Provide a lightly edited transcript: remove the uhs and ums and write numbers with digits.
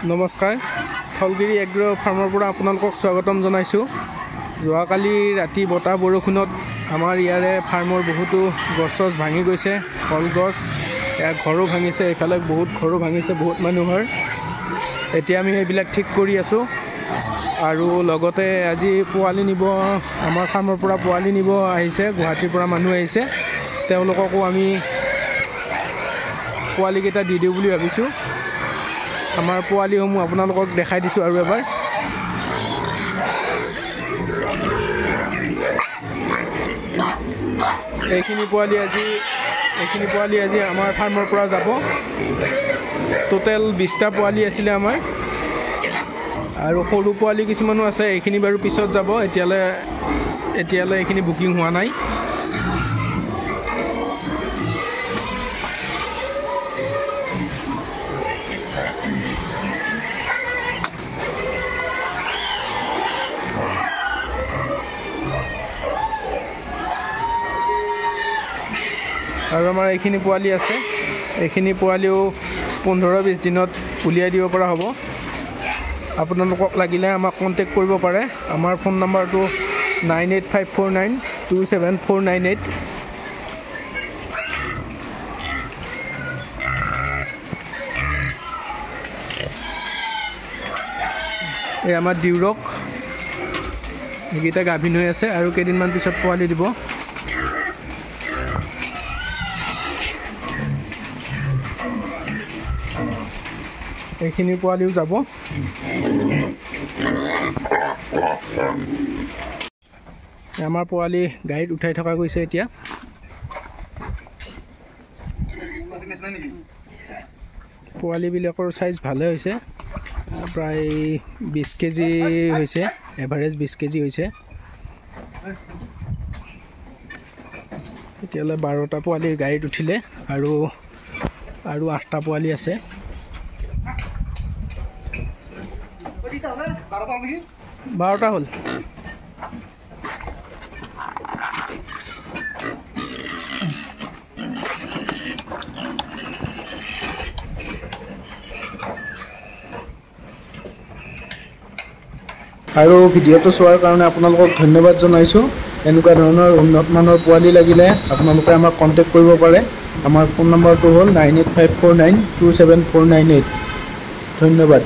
নমস্কাৰ ফলগিৰি এগ্ৰ ফাৰ্মৰ পৰা আপোনালোকক স্বাগতম জনাইছোঁ। যোৱাকালি ৰাতি বতাহ বৰষুণত আমাৰ ইয়াৰে ফাৰ্মৰ বহুতো গছ ভাঙি গৈছে, কলগছ ঘৰো ভাঙিছে, এইফালে বহুত ঘৰো ভাঙিছে বহুত মানুহৰ। এতিয়া আমি এইবিলাক ঠিক কৰি আছোঁ আৰু লগতে আজি পোৱালি নিব আমাৰ ফাৰ্মৰ পৰা পোৱালি নিব আহিছে, গুৱাহাটীৰ পৰা মানুহ আহিছে, তেওঁলোককো আমি পোৱালিকেইটা দি দিওঁ বুলি ভাবিছোঁ। আমাৰ পোৱালিসমূহ আপোনালোকক দেখাই দিছোঁ আৰু এবাৰ। এইখিনি পোৱালি আজি আমাৰ ফাৰ্মৰ পৰা যাব। টোটেল 20টা পোৱালি আছিলে আমাৰ, আৰু সৰু পোৱালি কিছুমানো আছে, এইখিনি বাৰু পিছত যাব। এতিয়ালৈ এইখিনি বুকিং হোৱা নাই। আৰু আমাৰ এইখিনি পোৱালি আছে, এইখিনি পোৱালিও 15-20 দিনত উলিয়াই দিব পৰা হ'ব। আপোনালোকক লাগিলে আমাক কণ্টেক্ট কৰিব পাৰে। আমাৰ ফোন নম্বৰটো 9854927498। এই আমাৰ ডিউৰক, এইকেইটা গাভিন হৈ আছে আৰু কেইদিনমান পিছত পোৱালি দিব। এইখিনি পোৱালিও যাব। আমাৰ পোৱালি গাড়ীত উঠাই থকা গৈছে এতিয়া। পোৱালিবিলাকৰ চাইজ ভালে হৈছে, প্ৰায় 20 কেজি হৈছে, এভাৰেজ 20 কেজি হৈছে। এতিয়ালৈ 12টা পোৱালি গাড়ীত উঠিলে আৰু 8টা পোৱালি আছে। 12টা হ'ল। আৰু ভিডিঅ'টো চোৱাৰ কাৰণে আপোনালোকক ধন্যবাদ জনাইছোঁ। এনেকুৱা ধৰণৰ উন্নত মানৰ পোৱালি লাগিলে আপোনালোকে আমাক কণ্টেক্ট কৰিব পাৰে। আমাৰ ফোন নম্বৰটো হ'ল 9854927498। ধন্যবাদ।